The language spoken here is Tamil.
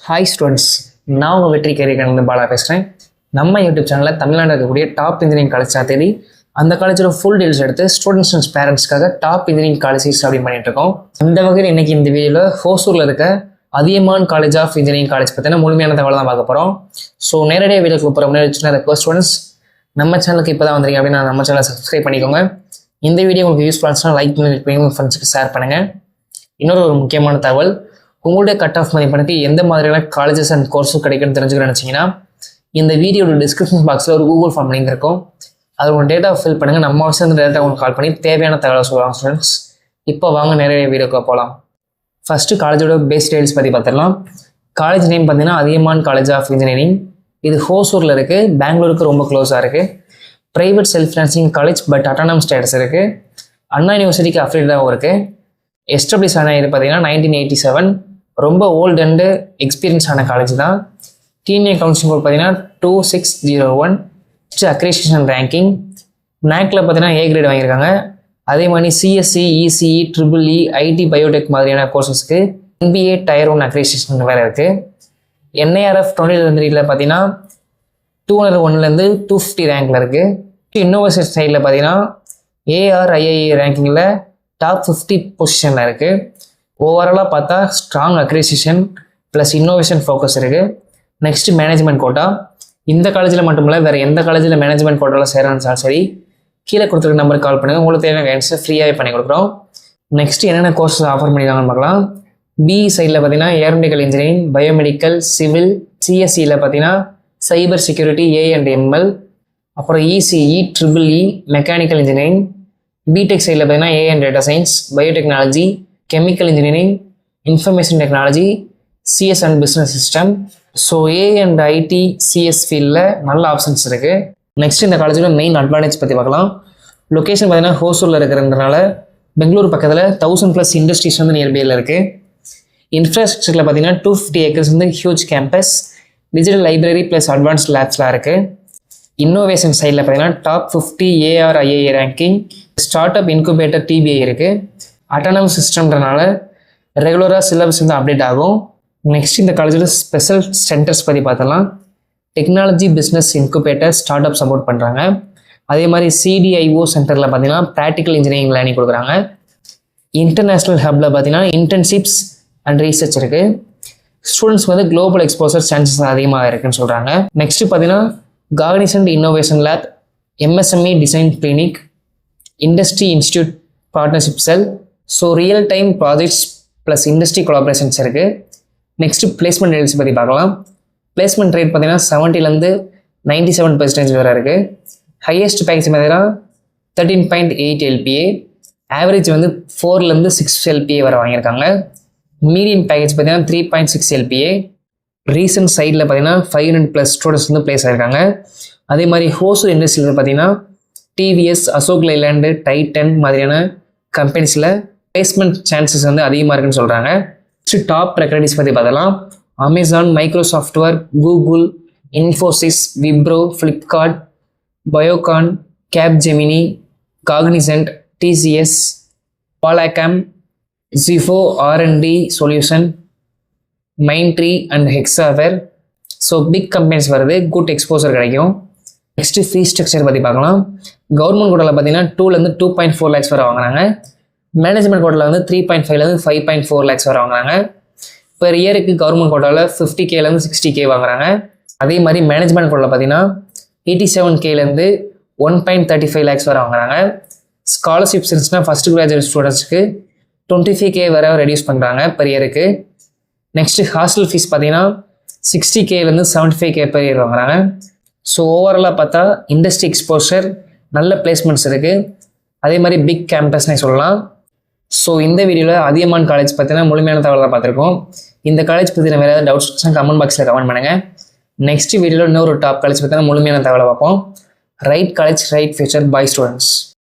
ஹாய் ஸ்டூடெண்ட்ஸ், நான் உங்கள் வெற்றி கேரியர் பாலா பேசுகிறேன். நம்ம யூடியூப் சேனலில் தமிழ்நாட்டில் இருக்கக்கூடிய டாப் இன்ஜினியரிங் காலேஜ் தேடி அந்த காலேஜோட ஃபுல் டீல்ஸ் எடுத்து ஸ்டூடெண்ட்ஸ் அண்ட் பேரண்ட்ஸ்க்காக டாப் இன்ஜினியரிங் காலேஜஸ் அப்படின்னு பண்ணிட்டு இருக்கோம். இந்த வகையில் இன்னைக்கு இந்த வீடியோவில் ஹோசூரில் இருக்க Adhiyaman college of engineering college பற்றின முழுமையான தகவல் தான் பார்க்க போகிறோம். ஸோ நேரடியாக வீடியோக்கு போகிற முன்னாடி சின்ன ரெக்வஸ்ட், ஸ்டூடெண்ட்ஸ் நம்ம சேனலுக்கு இப்போ தான் வந்திருக்கீங்க அப்படின்னா நம்ம சேனலை சப்ஸ்கிரைப் பண்ணிக்கோங்க. இந்த வீடியோ உங்களுக்கு யூஸ்ஃபுல்லாக லைக் பண்ணி உங்கள் ஃப்ரெண்ட்ஸுக்கு ஷேர் பண்ணுங்கள். இன்னொரு முக்கியமான தகவல், உங்களுடைய கட் ஆஃப் மதிப்பெண்ணுக்கு எந்த மாதிரியான காலேஜஸ் அண்ட் கோர்ஸும் கிடைக்குன்னு தெரிஞ்சுக்கணும்னு நினச்சிங்கன்னா இந்த வீடியோட டிஸ்கிரிப்ஷன் பாக்ஸில் ஒரு கூகுள் ஃபார்ம் லிங்க் இருக்கும். அது உங்கள் டேட்டா ஃபில் பண்ணுங்கள். நம்ம ஆஃபீஸ் வந்து டேட்டா உங்களுக்கு கால் பண்ணி தேவையான தகவலை சொல்லுவாங்க ஸ்டூடெண்ட்ஸ். இப்போ வாங்க நிறைய வீடியோக்கு போகலாம். ஃபஸ்ட்டு காலேஜோட பேஸ் டீடைல்ஸ் பற்றி பார்த்துடலாம். காலேஜ் நேம் பார்த்தீங்கன்னா அதியமான் காலேஜ் ஆஃப் இன்ஜினியரிங். இது ஹோசூரில் இருக்குது, பெங்களூருக்கு ரொம்ப க்ளோஸாக இருக்குது. Private self financing college, but autonomous status இருக்குது. அண்ணா யூனிவர்சிட்டிக்கு அஃபிலியேட்டாகவும் இருக்குது. எஸ்டாப்ளிஷ் ஆன இது பார்த்தீங்கன்னா 1987. ரொம்ப ஓல்டு அண்டு எக்ஸ்பீரியன்ஸ் ஆன காலேஜ் தான். டீனியர் கவுன்சிலிங் கோட் பார்த்தீங்கன்னா 2601. அக்ரிடியேஷன் ரேங்கிங் நாக்ல பார்த்தீங்கன்னா A கிரேட் வாங்கியிருக்காங்க. அதே மாதிரி CSE, ECE, triple E, IT, biotech மாதிரியான கோர்சஸ்க்கு NBA Tier 1 அக்ரிடியேஷன் வேறு இருக்குது. NIRF 2023 பார்த்தீங்கன்னா 201 250 ரேங்கில் இருக்குது. இன்னோவேஷன் சைடில் பார்த்தீங்கன்னா ARIIA ரேங்கிங்கில் டாப் 50 பொசிஷனில் இருக்குது. ஓவராலாக பார்த்தா strong accreditation plus innovation focus இருக்குது. Next management quota. இந்த காலேஜில் மட்டும் இல்லை, வேறு எந்த காலேஜில் மேனேஜ்மெண்ட் கோட்டாவில் சேரணும்னாலும் சரி கீழே கொடுத்துருக்க நம்பருக்கு கால் பண்ணுங்கள். உங்களுக்கு தேவையான கைடன்ஸை ஃப்ரீயாகவே பண்ணி கொடுக்குறோம். நெக்ஸ்ட் என்னென்ன கோர்ஸஸ் ஆஃபர் பண்ணியிருக்காங்கன்னு பார்க்கலாம். பிஇ சைடில் பார்த்தீங்கன்னா ஏரோநாட்டிக்கல் இன்ஜினியரிங், பயோமெடிக்கல், சிவில். சிஎஸ்சியில் பார்த்தீங்கன்னா சைபர் செக்யூரிட்டி, AI&ML. அப்புறம் ECE, triple E, mechanical engineering. BTech சைடில் பார்த்தீங்கன்னா AI and data science, biotechnology, chemical engineering, information technology, CS and business system. So A and IT, CS ஃபீல்டில் நல்ல ஆப்ஷன்ஸ் இருக்குது. நெக்ஸ்ட் இந்த காலேஜோட மெயின் அட்வான்டேஜ் பற்றி பார்க்கலாம். லொக்கேஷன் பார்த்தீங்கன்னா ஹோசூரில் இருக்கிறதுனால பெங்களூர் பக்கத்தில் 1000+ இண்டஸ்ட்ரீஸ் வந்து நியர்பையில் இருக்குது. இன்ஃப்ராஸ்ட்ரக்சரில் பார்த்தீங்கன்னா 250 acres வந்து huge campus, digital library plus advanced லேப்ஸ்லாம் இருக்குது. இன்னோவேஷன் சைடில் பார்த்தீங்கன்னா top 50 ARIIA ranking, start up incubator TBI இருக்குது. அட்டானமஸ் சிஸ்டம்ன்றனால ரெகுலராக சிலபஸ் வந்து அப்டேட் ஆகும். நெக்ஸ்ட் இந்த காலேஜில் ஸ்பெஷல் சென்டர்ஸ் பற்றி பார்த்தலாம். Technology business incubator start up support பண்ணுறாங்க. அதே மாதிரி CDIO சென்டரில் பார்த்தீங்கன்னா ப்ராக்டிக்கல் இன்ஜினியரிங் லேர்னிங் கொடுக்குறாங்க. இன்டர்நேஷ்னல் ஹப்பில் பார்த்தீங்கன்னா இன்டர்ன்ஷிப்ஸ் அண்ட் ரீசர்ச் இருக்குது. ஸ்டூடெண்ட்ஸ் வந்து குளோபல் எக்ஸ்போசர் சான்சஸ் அதிகமாக இருக்குன்னு சொல்கிறாங்க. நெக்ஸ்ட் பார்த்தீங்கன்னா Cognizant innovation lab, MSME design clinic, industry institute partnership cell. So real time projects plus industry collaborations இருக்குது. நெக்ஸ்ட்டு பிளேஸ்மெண்ட் ரேட்ஸ் பற்றி பார்க்கலாம். பிளேஸ்மெண்ட் ரேட் பார்த்தீங்கன்னா 70 97% வரை இருக்குது. ஹையஸ்ட் பேக்கேஜ் பார்த்தீங்கன்னா 13.8 LPA, ஆவரேஜ் வந்து 4 6 LPA வரை வாங்கியிருக்காங்க. மீடியம் பேக்கேஜ் பார்த்தீங்கன்னா 3.6 LPA. ரீசன்ட் சைடில் பார்த்தீங்கன்னா 500+ ஸ்டூடெண்ட்ஸ் வந்து பிளேஸ் ஆகிருக்காங்க. அதே மாதிரி ஹோசூர் இண்டஸ்ட்ரியில் பார்த்தீங்கன்னா TVS, அசோக் லைலாண்டு, டைட்டன் மாதிரியான கம்பெனிஸில் பிளேஸ்மெண்ட் சான்சஸ் வந்து அதிகமாக இருக்குன்னு சொல்கிறாங்க. டாப் ரெக்கடிஸ் பற்றி பார்த்தலாம். Amazon, Microsoft work, Google, Infosys, Wipro, Flipkart, Biocon, Capgemini, Cognizant, TCS, பாலாகாம், Zifo, R&D solution, Mindtree and Hexaware. So big companies வருது, குட் எக்ஸ்போசர் கிடைக்கும். நெக்ஸ்ட்டு ஃபீஸ் ஸ்ட்ரக்சர் பற்றி பார்க்கலாம். கவர்மெண்ட் கோட்டாவில் பார்த்தீங்கன்னா 2 2.4 lakhs வரை வாங்குறாங்க. மேனேஜ்மெண்ட் கோட்டாவில் வந்து 3.5 5.4 lakhs வரை வாங்குறாங்க. பெர் இயருக்கு கவர்மெண்ட் கோட்டாவில் 50K 60K வாங்குறாங்க. அதே மாதிரி மேனேஜ்மெண்ட் கோட்டாவில் பார்த்தீங்கன்னா 87K 1.35 lakhs வரை வாங்குறாங்க. ஸ்காலர்ஷிப்ஸ் இருந்துச்சுன்னா ஃபஸ்ட் கிராஜுவேட் ஸ்டூடெண்ட்ஸ்க்கு 25K வரை ரெடியூஸ் பண்ணுறாங்க பெர் இயருக்கு. நெக்ஸ்ட்டு ஹாஸ்டல் ஃபீஸ் பார்த்தீங்கன்னா 60K 75K பெர் இயர் வாங்குறாங்க. ஸோ ஓவராலாக பார்த்தா இண்டஸ்ட்ரி எக்ஸ்போஷர், நல்ல பிளேஸ்மெண்ட்ஸ் இருக்குது. அதே மாதிரி பிக் கேம்பஸ்னே சொல்லலாம். ஸோ இந்த வீடியோவில் அதியமான் காலேஜ் பார்த்தீங்கன்னா முழுமையான தகவலாக பார்த்துருக்கோம். இந்த காலேஜ் பற்றி வேறு ஏதாவது டவுட்ஸ் கமெண்ட் பாக்ஸில் கமெண்ட் பண்ணுங்கள். நெக்ஸ்ட் வீடியோவில் இன்னொரு டாப் காலேஜ் பார்த்தீங்கன்னா முழுமையான தகவலை பார்ப்போம். Right college, right future. Bye students.